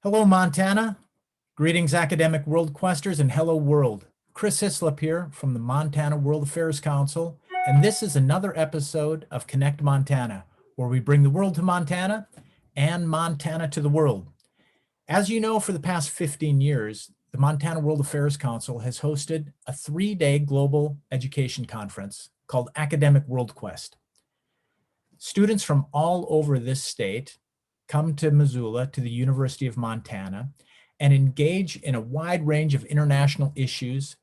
Hello, Montana. Greetings, academic WorldQuesters, and hello, world. Chris Hislop here from the Montana World Affairs Council, and this is another episode of Connect Montana, where we bring the world to Montana and Montana to the world. As you know, for the past 15 years, the Montana World Affairs Council has hosted a 3-day global education conference called Academic WorldQuest. Students from all over this state come to Missoula, to the University of Montana, and engage in a wide range of international issues.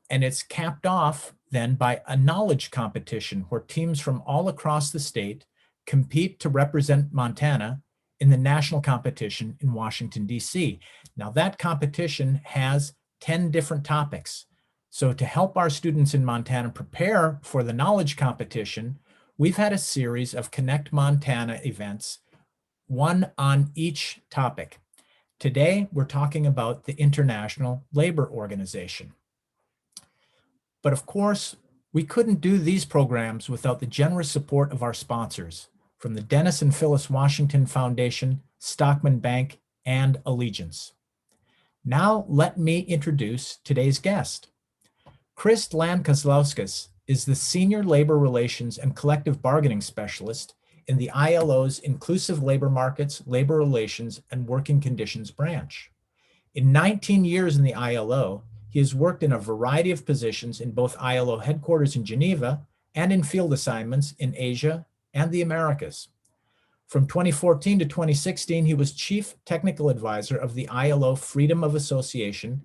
And it's capped off then by a knowledge competition where teams from all across the state compete to represent Montana in the national competition in Washington, D.C. Now that competition has 10 different topics. So to help our students in Montana prepare for the knowledge competition, we've had a series of Connect Montana events, one on each topic. Today, we're talking about the International Labor Organization. But of course, we couldn't do these programs without the generous support of our sponsors from the Dennis and Phyllis Washington Foundation, Stockman Bank, and Allegiance. Now, let me introduce today's guest. Chris Land-Kazlauskas is the Senior Labor Relations and Collective Bargaining Specialist in the ILO's Inclusive Labor Markets, Labor Relations, and Working Conditions branch. In 19 years in the ILO, he has worked in a variety of positions in both ILO headquarters in Geneva and in field assignments in Asia and the Americas. From 2014 to 2016, he was Chief Technical Advisor of the ILO Freedom of Association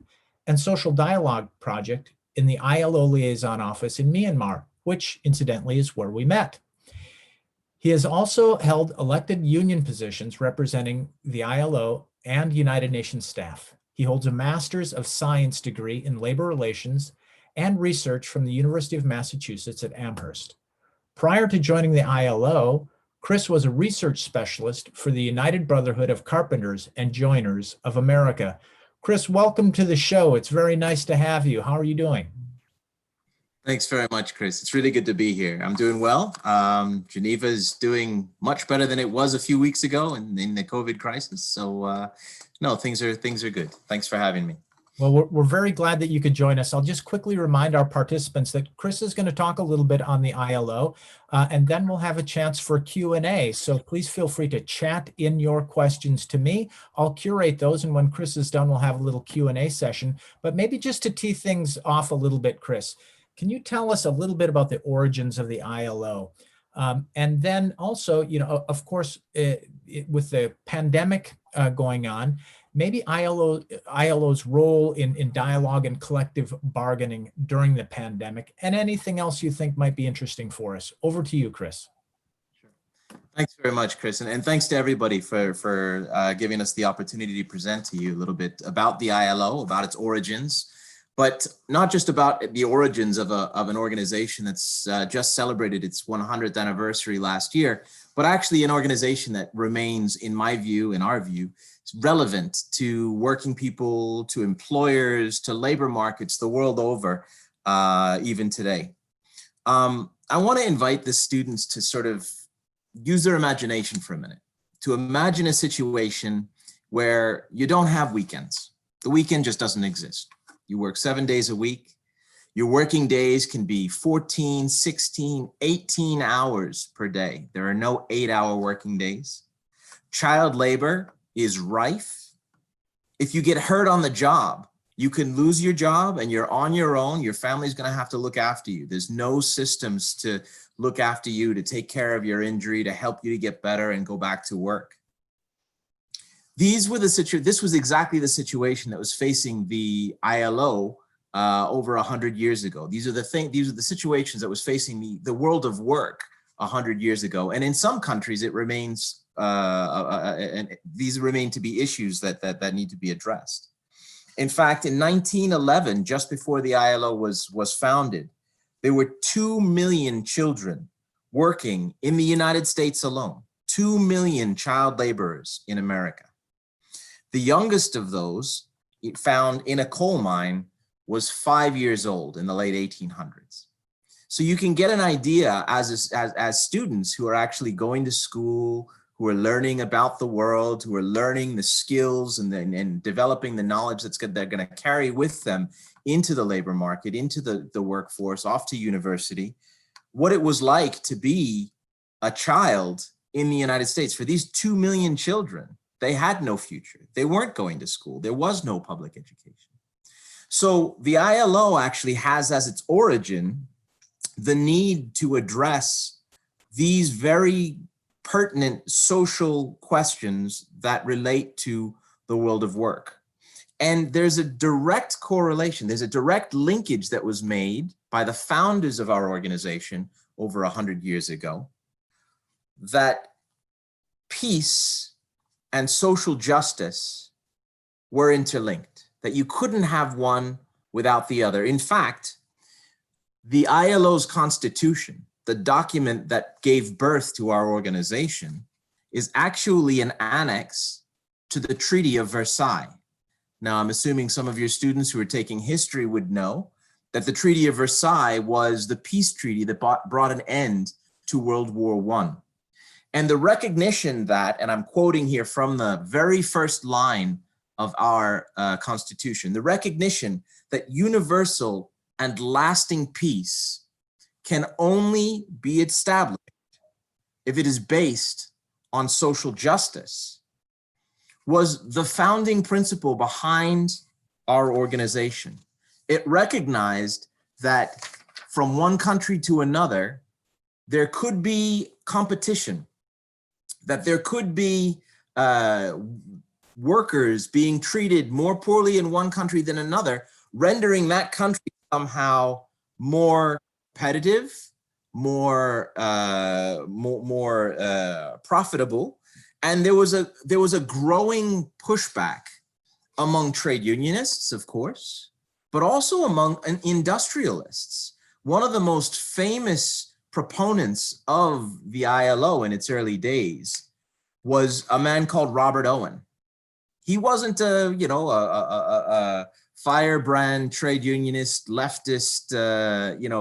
and Social Dialogue Project in the ILO Liaison Office in Myanmar, which incidentally is where we met. He has also held elected union positions representing the ILO and United Nations staff. He holds a Master's of Science degree in Labor Relations and Research from the University of Massachusetts at Amherst. Prior to joining the ILO, Chris was a research specialist for the United Brotherhood of Carpenters and Joiners of America. Chris, welcome to the show. It's very nice to have you. How are you doing? Thanks very much, Chris. It's really good to be here. I'm doing well. Geneva is doing much better than it was a few weeks ago in the COVID crisis. So no, things are good. Thanks for having me. Well, we're very glad that you could join us. I'll just quickly remind our participants that Chris is going to talk a little bit on the ILO, and then we'll have a chance for Q&A. So please feel free to chat in your questions to me. I'll curate those, and when Chris is done, we'll have a little Q&A session. But maybe just to tee things off a little bit, Chris, can you tell us a little bit about the origins of the ILO? And then also, you know, of course, with the pandemic going on, maybe ILO's role in dialogue and collective bargaining during the pandemic, and anything else you think might be interesting for us. Over to you, Chris. Sure. Thanks very much, Chris. And thanks to everybody for giving us the opportunity to present to you a little bit about the ILO, about its origins, but not just about the origins of an organization that's just celebrated its 100th anniversary last year, but actually an organization that remains, in my view, in our view, relevant to working people, to employers, to labor markets the world over, even today. I want to invite the students to sort of use their imagination for a minute, to imagine a situation where you don't have weekends. The weekend just doesn't exist. You work 7 days a week. Your working days can be 14, 16, 18 hours per day. There are no 8-hour working days. Child labor is rife. If you get hurt on the job, you can lose your job and you're on your own. Your family's going to have to look after you. There's no systems to look after you, to take care of your injury, to help you to get better and go back to work. This was exactly the situation that was facing the ILO over 100 years ago. These are the situations that was facing the world of work 100 years ago. And in some countries, it remains, and these remain to be issues that need to be addressed. In fact, in 1911, just before the ILO was founded, there were 2 million children working in the United States alone, 2 million child laborers in America. The youngest of those, found in a coal mine, was 5 years old in the late 1800s. So you can get an idea as students who are actually going to school, who are learning about the world, who are learning the skills and developing the knowledge they're going to carry with them into the labor market, into the workforce, off to university, what it was like to be a child in the United States. For these 2 million children, they had no future. They weren't going to school. There was no public education. So the ILO actually has as its origin the need to address these very pertinent social questions that relate to the world of work. And there's a direct correlation, there's a direct linkage that was made by the founders of our organization over 100 years ago, that peace and social justice were interlinked, that you couldn't have one without the other. In fact, the ILO's constitution, the document that gave birth to our organization, is actually an annex to the Treaty of Versailles. Now, I'm assuming some of your students who are taking history would know that the Treaty of Versailles was the peace treaty that brought an end to World War I. And the recognition that, and I'm quoting here from the very first line of our Constitution, the recognition that universal and lasting peace can only be established if it is based on social justice, was the founding principle behind our organization. It recognized that from one country to another, there could be competition, that there could be workers being treated more poorly in one country than another, rendering that country somehow more competitive, more profitable. And there was a growing pushback among trade unionists, of course, but also among industrialists. One of the most famous proponents of the ILO in its early days was a man called Robert Owen. He wasn't a firebrand trade unionist, leftist,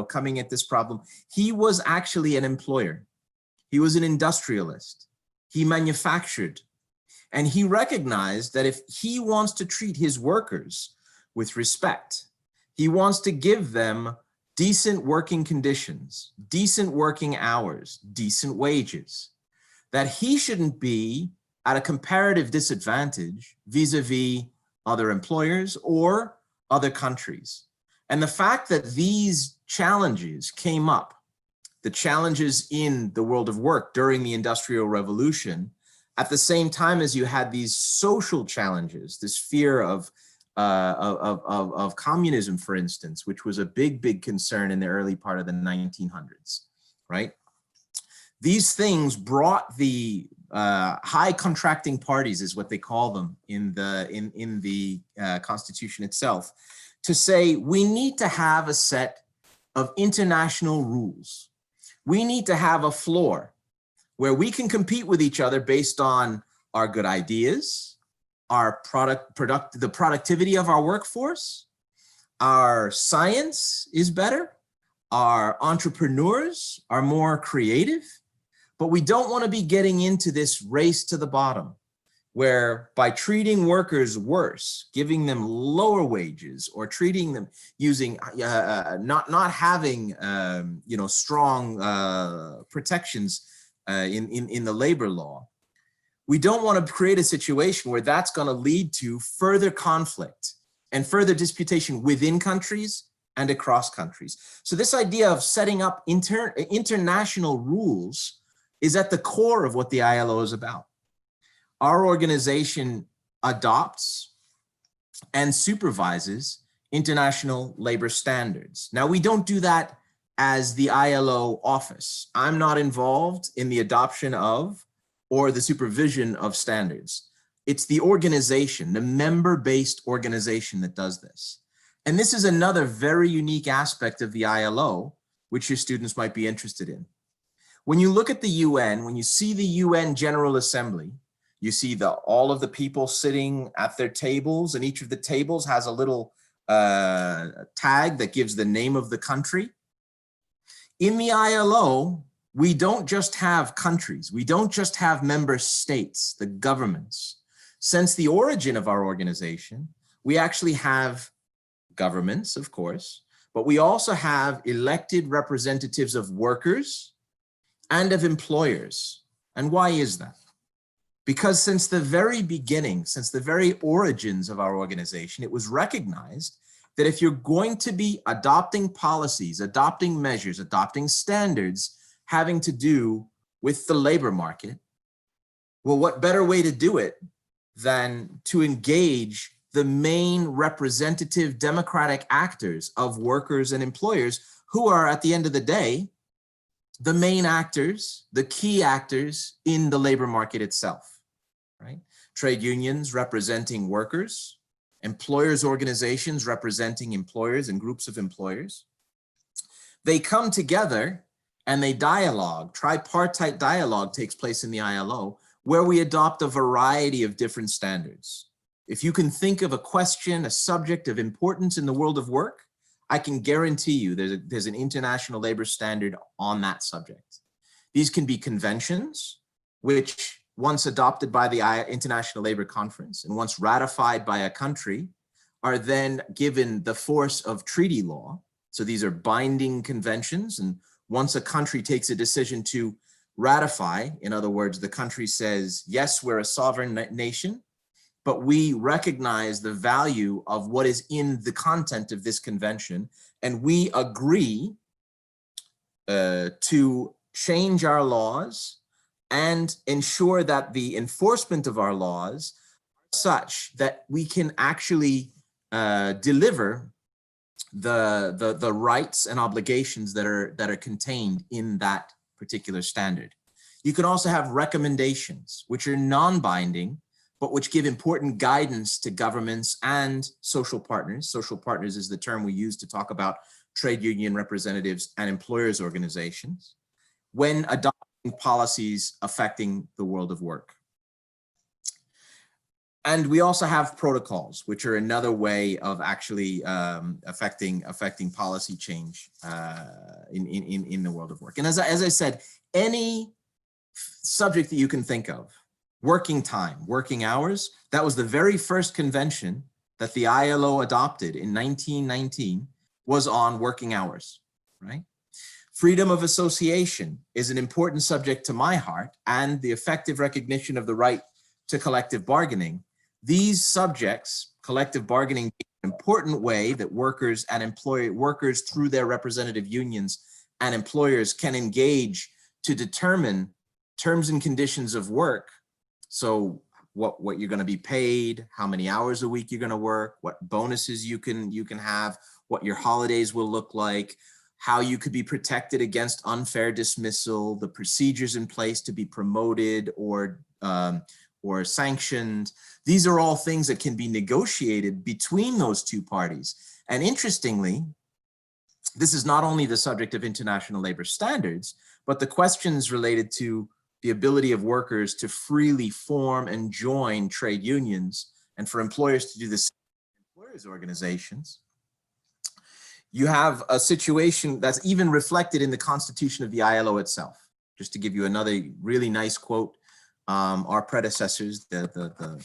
coming at this problem. He was actually an employer. He was an industrialist. He manufactured, and he recognized that if he wants to treat his workers with respect, he wants to give them decent working conditions, decent working hours, decent wages, that he shouldn't be at a comparative disadvantage vis-a-vis other employers or other countries. And the fact that these challenges came up, the challenges in the world of work during the Industrial Revolution, at the same time as you had these social challenges, this fear of communism, for instance, which was a big concern in the early part of the 1900s, right? These things brought the high contracting parties, is what they call them in the Constitution itself, to say we need to have a set of international rules. We need to have a floor where we can compete with each other based on our good ideas, our the productivity of our workforce, our science is better, our entrepreneurs are more creative, but we don't want to be getting into this race to the bottom, where by treating workers worse, giving them lower wages, or treating them using not having strong protections in the labor law, we don't want to create a situation where that's going to lead to further conflict and further disputation within countries and across countries. So this idea of setting up international rules is at the core of what the ILO is about. Our organization adopts and supervises international labor standards. Now, we don't do that as the ILO office. I'm not involved in the adoption of or the supervision of standards. It's the organization, the member-based organization that does this. And this is another very unique aspect of the ILO, which your students might be interested in. When you look at the UN, when you see the UN General Assembly, you see all of the people sitting at their tables, and each of the tables has a little tag that gives the name of the country. In the ILO, we don't just have countries, we don't just have member states, the governments. Since the origin of our organization, we actually have governments, of course, but we also have elected representatives of workers and of employers. And why is that? Because since the very beginning, since the very origins of our organization, it was recognized that if you're going to be adopting policies, adopting measures, adopting standards having to do with the labor market, well, what better way to do it than to engage the main representative democratic actors of workers and employers, who are, at the end of the day, the main actors, the key actors in the labor market itself, right? Trade unions representing workers, employers organizations representing employers and groups of employers. They come together and they dialogue. Tripartite dialogue takes place in the ILO, where we adopt a variety of different standards. If you can think of a question, a subject of importance in the world of work, I can guarantee you there's an international labor standard on that subject. These can be conventions, which once adopted by the International Labor Conference and once ratified by a country, are then given the force of treaty law. So these are binding conventions, and once a country takes a decision to ratify, in other words, the country says, yes, we're a sovereign nation, but we recognize the value of what is in the content of this convention, and we agree to change our laws and ensure that the enforcement of our laws are such that we can actually deliver the rights and obligations that are contained in that particular standard. You can also have recommendations, which are non-binding, but which give important guidance to governments and social partners. Social partners is the term we use to talk about trade union representatives and employers organizations when adopting policies affecting the world of work. And we also have protocols, which are another way of actually affecting policy change in the world of work. And as I said, any subject that you can think of, working time, working hours, that was the very first convention that the ILO adopted in 1919, was on working hours, right? Freedom of association is an important subject to my heart, and the effective recognition of the right to collective bargaining. These subjects, collective bargaining, an important way that workers and workers through their representative unions and employers can engage to determine terms and conditions of work. So what you're going to be paid, how many hours a week you're going to work, what bonuses you can have, what your holidays will look like, how you could be protected against unfair dismissal, the procedures in place to be promoted or sanctioned. These are all things that can be negotiated between those two parties. And interestingly, this is not only the subject of international labor standards, but the questions related to the ability of workers to freely form and join trade unions, and for employers to do the same in employers organizations. You have a situation that's even reflected in the constitution of the ILO itself. Just to give you another really nice quote, our predecessors, the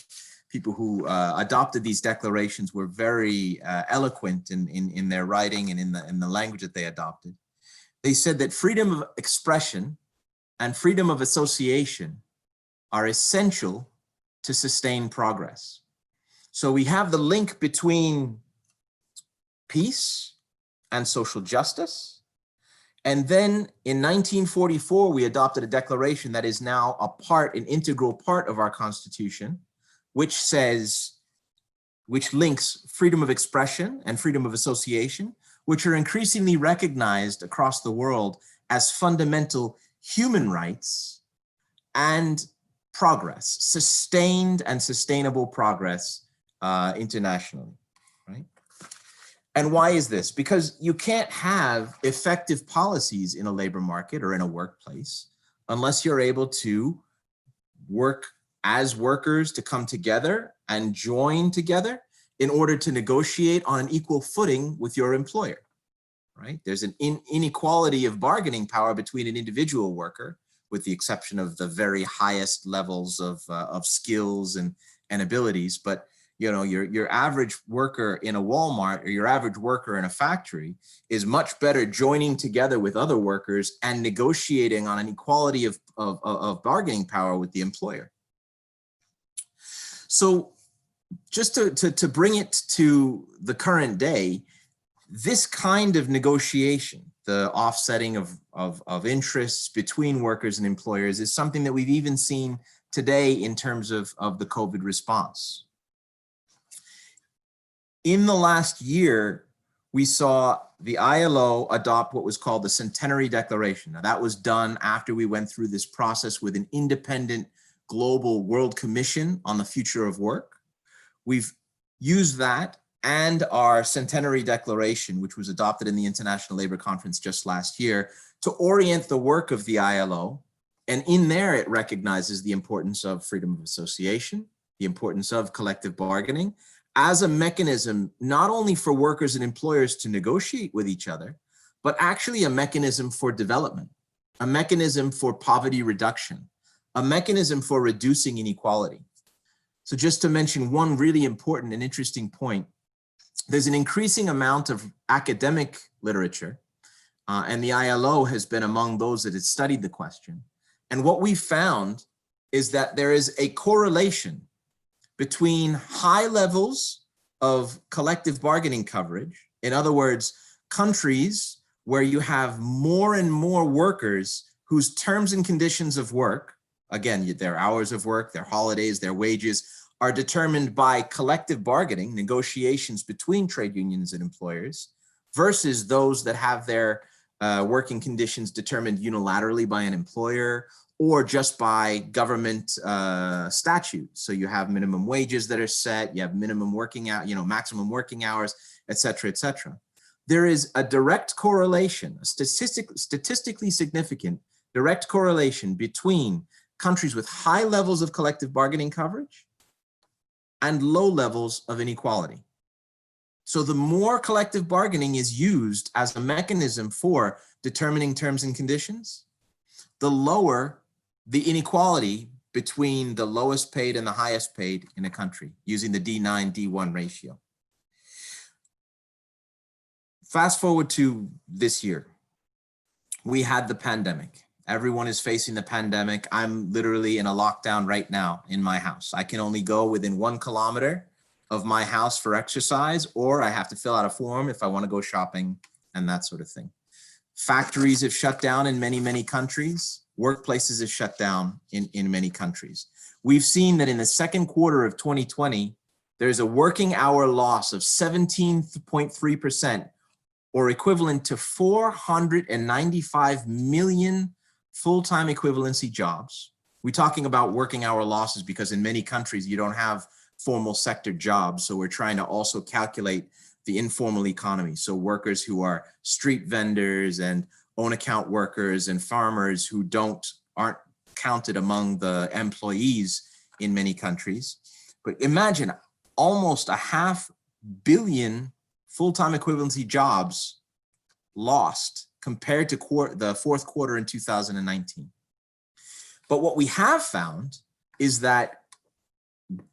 people who adopted these declarations, were very eloquent in their writing and in the language that they adopted. They said that freedom of expression and freedom of association are essential to sustain progress. So we have the link between peace and social justice. And then in 1944, we adopted a declaration that is now an integral part of our Constitution, which links freedom of expression and freedom of association, which are increasingly recognized across the world as fundamental human rights and progress, sustained and sustainable progress internationally, right? And why is this? Because you can't have effective policies in a labor market or in a workplace unless you're able to work as workers to come together and join together in order to negotiate on an equal footing with your employer, right? There's an inequality of bargaining power between an individual worker, with the exception of the very highest levels of skills and abilities. But you know, your average worker in a Walmart or your average worker in a factory is much better joining together with other workers and negotiating on an equality of bargaining power with the employer. So just to bring it to the current day, this kind of negotiation, the offsetting of interests between workers and employers, is something that we've even seen today in terms of the COVID response. In the last year, we saw the ILO adopt what was called the Centenary Declaration. Now, that was done after we went through this process with an independent global World Commission on the Future of Work. We've used that and our Centenary Declaration, which was adopted in the International Labor Conference just last year, to orient the work of the ILO. And in there, it recognizes the importance of freedom of association, the importance of collective bargaining, as a mechanism not only for workers and employers to negotiate with each other, but actually a mechanism for development, a mechanism for poverty reduction, a mechanism for reducing inequality. So just to mention one really important and interesting point, there's an increasing amount of academic literature, and the ILO has been among those that has studied the question. And what we found is that there is a correlation between high levels of collective bargaining coverage. In other words, countries where you have more and more workers whose terms and conditions of work, again, their hours of work, their holidays, their wages, are determined by collective bargaining, negotiations between trade unions and employers, versus those that have their working conditions determined unilaterally by an employer or just by government statute. So you have minimum wages that are set, you have minimum working out, maximum working hours, et cetera, et cetera. There is a direct correlation, a statistically significant direct correlation between countries with high levels of collective bargaining coverage and low levels of inequality. So the more collective bargaining is used as a mechanism for determining terms and conditions, the lower the inequality between the lowest paid and the highest paid in a country, using the D9, D1 ratio. Fast forward to this year. We had the pandemic. Everyone is facing the pandemic. I'm literally in a lockdown right now in my house. I can only go within 1 kilometer of my house for exercise, or I have to fill out a form if I want to go shopping and that sort of thing. Factories have shut down in many, many countries. Workplaces have shut down in many countries. We've seen that in the second quarter of 2020, there's a working hour loss of 17.3%, or equivalent to 495 million full-time equivalency jobs. We're talking about working hour losses because in many countries you don't have formal sector jobs. So we're trying to also calculate the informal economy. So workers who are street vendors and own account workers and farmers who aren't counted among the employees in many countries. But imagine almost 500 million full-time equivalency jobs lost compared to the fourth quarter in 2019. But what we have found is that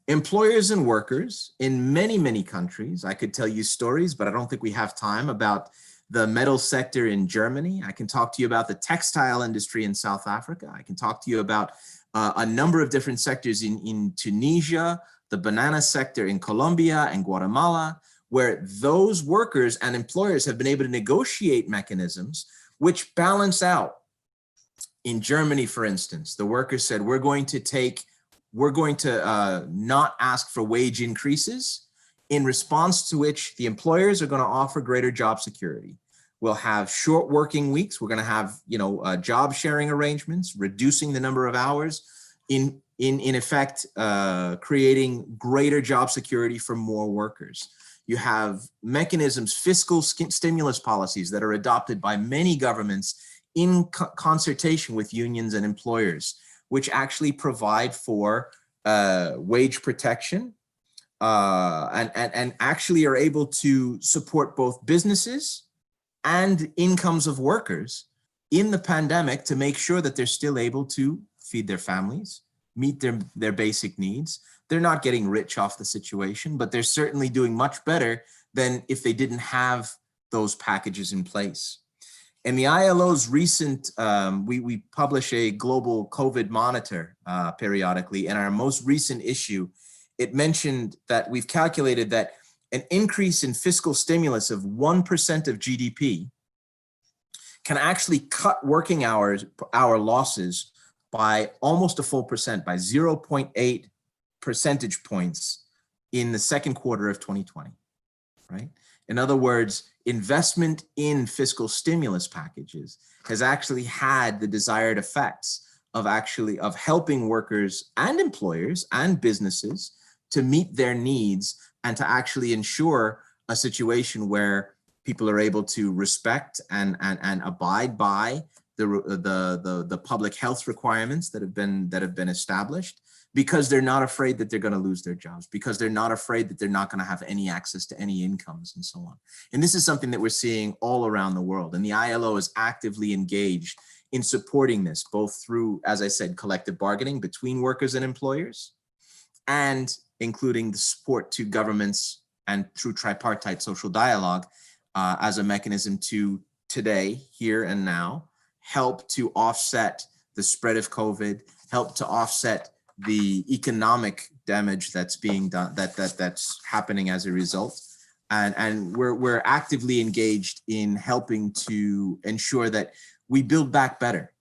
employers and workers in many, many countries, I could tell you stories, but I don't think we have time, about the metal sector in Germany. I can talk to you about the textile industry in South Africa. I can talk to you about a number of different sectors in Tunisia, the banana sector in Colombia and Guatemala, where those workers and employers have been able to negotiate mechanisms which balance out. In Germany, for instance, the workers said, we're going to not ask for wage increases, in response to which the employers are going to offer greater job security. We'll have short working weeks. We're going to have, job sharing arrangements, reducing the number of hours, in effect, creating greater job security for more workers. You have mechanisms, fiscal stimulus policies that are adopted by many governments in consultation with unions and employers, which actually provide for wage protection and actually are able to support both businesses and incomes of workers in the pandemic to make sure that they're still able to feed their families, meet their basic needs. They're not getting rich off the situation, but they're certainly doing much better than if they didn't have those packages in place. And the ILO's recent, we publish a global COVID monitor periodically. In our most recent issue, it mentioned that we've calculated that an increase in fiscal stimulus of 1% of GDP can actually cut working hour losses by almost a full percent, by 0.8 percentage points in the second quarter of 2020, right? In other words, investment in fiscal stimulus packages has actually had the desired effects of helping workers and employers and businesses to meet their needs and to actually ensure a situation where people are able to respect and abide by the public health requirements that have been established, because they're not afraid that they're going to lose their jobs, because they're not afraid that they're not going to have any access to any incomes and so on. And this is something that we're seeing all around the world. And the ILO is actively engaged in supporting this, both through, as I said, collective bargaining between workers and employers, and including the support to governments and through tripartite social dialogue as a mechanism to today, here and now, help to offset the spread of COVID, help to offset the economic damage that's being done, that's happening as a result. And we're actively engaged in helping to ensure that we build back better,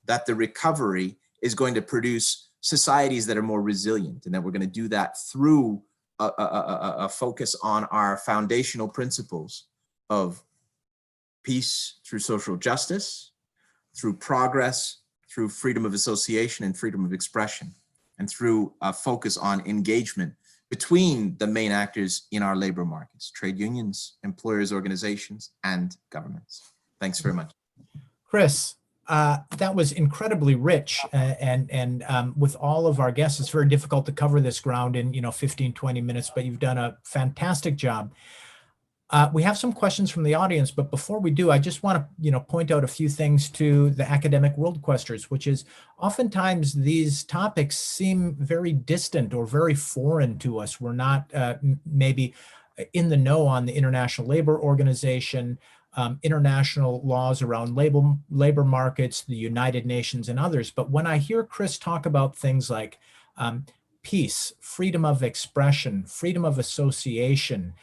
that the recovery is going to produce societies that are more resilient, and that we're going to do that through a focus on our foundational principles of peace through social justice, through progress, through freedom of association and freedom of expression, and through a focus on engagement between the main actors in our labor markets: trade unions, employers' organizations, and governments. Thanks very much. Chris, that was incredibly rich, and with all of our guests, it's very difficult to cover this ground in 15, 20 minutes, but you've done a fantastic job. We have some questions from the audience, but before we do, I just want to point out a few things to the academic worldquesters, which is oftentimes these topics seem very distant or very foreign to us. We're not maybe in the know on the International Labor Organization, international laws around labor markets, the United Nations, and others. But when I hear Chris talk about things like peace, freedom of expression, freedom of association,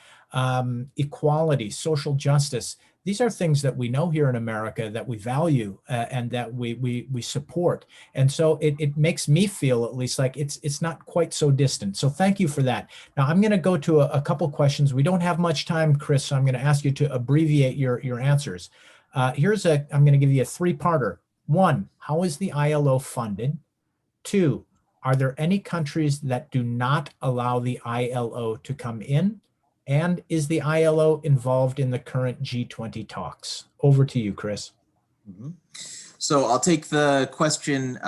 equality, social justice, these are things that we know here in America, that we value and that we support. And so it makes me feel at least like it's not quite so distant. So thank you for that. Now I'm going to go to a couple questions. We don't have much time, Chris, so I'm going to ask you to abbreviate your answers. I'm going to give you a three-parter. 1, how is the ILO funded? 2, are there any countries that do not allow the ILO to come in? And is the ILO involved in the current G20 talks? Over to you, Chris. Mm-hmm. So I'll take the question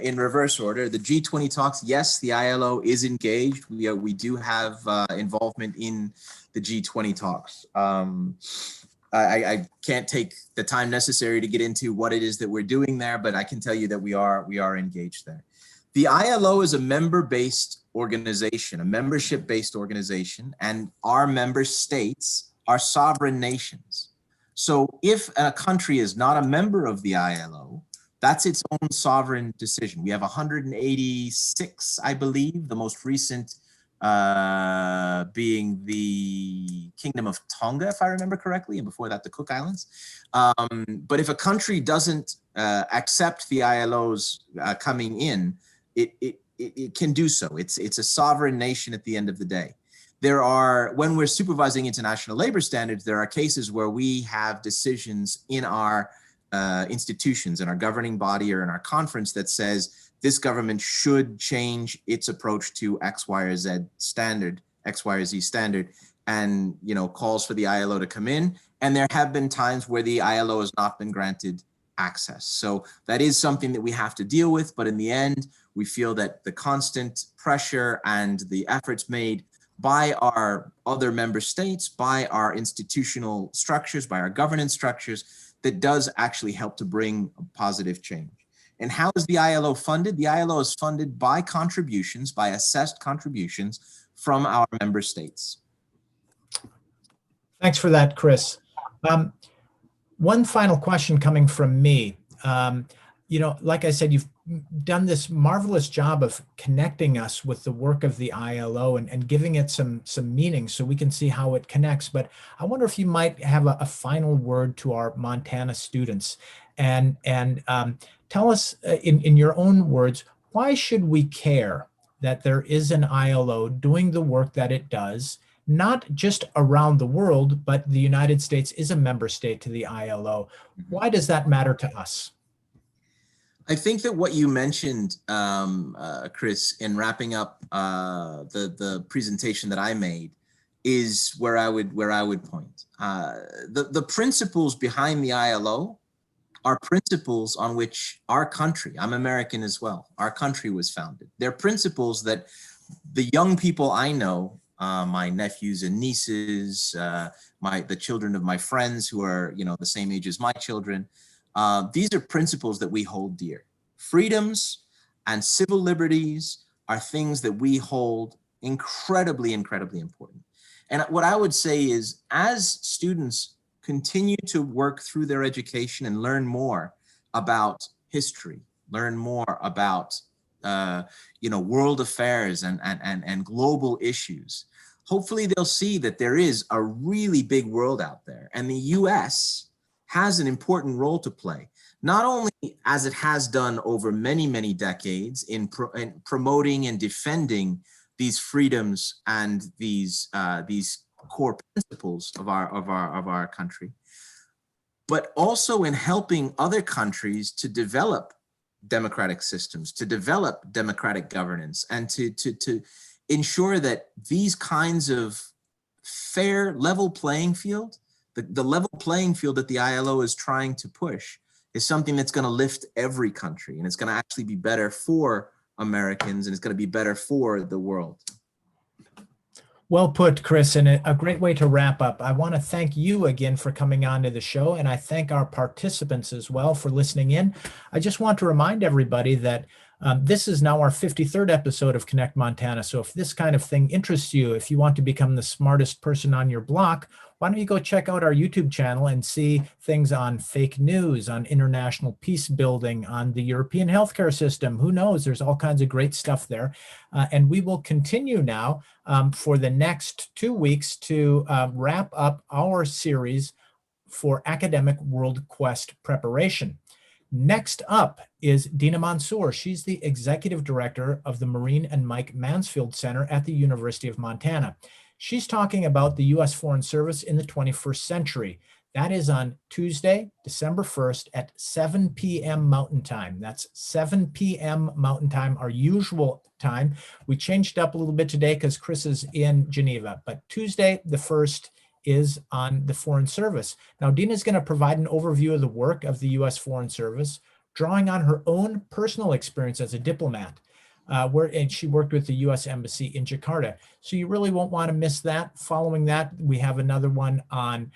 in reverse order. The G20 talks, yes, the ILO is engaged. We do have involvement in the G20 talks. I can't take the time necessary to get into what it is that we're doing there, but I can tell you that we are engaged there. The ILO is a member-based organization, a membership-based organization, and our member states are sovereign nations. So if a country is not a member of the ILO, that's its own sovereign decision. We have 186, I believe, the most recent being the Kingdom of Tonga, if I remember correctly, and before that, the Cook Islands. But if a country doesn't accept the ILO's coming in, it can do so. It's a sovereign nation at the end of the day. When we're supervising international labor standards, there are cases where we have decisions in our institutions, in our governing body or in our conference that says this government should change its approach to X, Y, or Z standard, and calls for the ILO to come in. And there have been times where the ILO has not been granted access. So that is something that we have to deal with. But in the end, we feel that the constant pressure and the efforts made by our other member states, by our institutional structures, by our governance structures, that does actually help to bring a positive change. And how is the ILO funded? The ILO is funded by contributions, by assessed contributions from our member states. Thanks for that, Chris. One final question coming from me. Like I said, you've done this marvelous job of connecting us with the work of the ILO and giving it some meaning so we can see how it connects. But I wonder if you might have a final word to our Montana students and tell us in your own words, why should we care that there is an ILO doing the work that it does, not just around the world, but the United States is a member state to the ILO. Why does that matter to us? I think that what you mentioned, Chris, in wrapping up the presentation that I made, is where I would point. The principles behind the ILO are principles on which our country, I'm American as well, our country was founded. They're principles that the young people I know, my nephews and nieces, the children of my friends who are the same age as my children, these are principles that we hold dear. Freedoms and civil liberties are things that we hold incredibly, incredibly important. And what I would say is, as students continue to work through their education and learn more about history, learn more about world affairs and global issues, hopefully they'll see that there is a really big world out there, and the US has an important role to play, not only as it has done over many, many decades in promoting and defending these freedoms and these core principles of our country, but also in helping other countries to develop democratic systems, to develop democratic governance, and to ensure that these kinds of fair, level playing field, the level playing field that the ILO is trying to push, is something that's going to lift every country, and it's going to actually be better for Americans, and it's going to be better for the world. Well put, Chris, and a great way to wrap up. I want to thank you again for coming on to the show, and I thank our participants as well for listening in. I just want to remind everybody that this is now our 53rd episode of Connect Montana. So if this kind of thing interests you, if you want to become the smartest person on your block, why don't you go check out our YouTube channel and see things on fake news, on international peace building, on the European healthcare system. Who knows? There's all kinds of great stuff there. And we will continue now for the next 2 weeks to wrap up our series for academic WorldQuest preparation. Next up is Dina Mansour. She's the executive director of the Marine and Mike Mansfield Center at the University of Montana. She's talking about the U.S. Foreign Service in the 21st century. That is on Tuesday, December 1st at 7 p.m. Mountain Time. That's 7 p.m. Mountain Time, our usual time. We changed up a little bit today because Chris is in Geneva, but Tuesday, the 1st, is on the Foreign Service. Now, Dina is going to provide an overview of the work of the U.S. Foreign Service, drawing on her own personal experience as a diplomat, and she worked with the U.S. Embassy in Jakarta. So you really won't want to miss that. Following that, we have another one on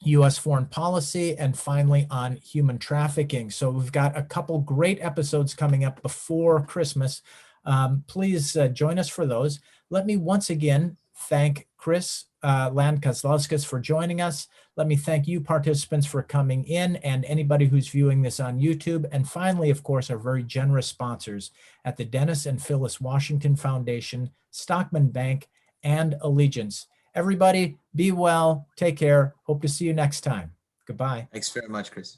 U.S. foreign policy, and finally on human trafficking. So we've got a couple great episodes coming up before Christmas. Please join us for those. Let me once again thank Chris Land-Kazlauskas for joining us. Let me thank you participants for coming in, and anybody who's viewing this on YouTube. And finally, of course, our very generous sponsors at the Dennis and Phyllis Washington Foundation, Stockman Bank, and Allegiance. Everybody, be well, take care. Hope to see you next time. Goodbye. Thanks very much, Chris.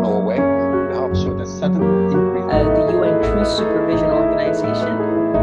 Norway, and also the sudden increase. The UN Truth Supervision Organization.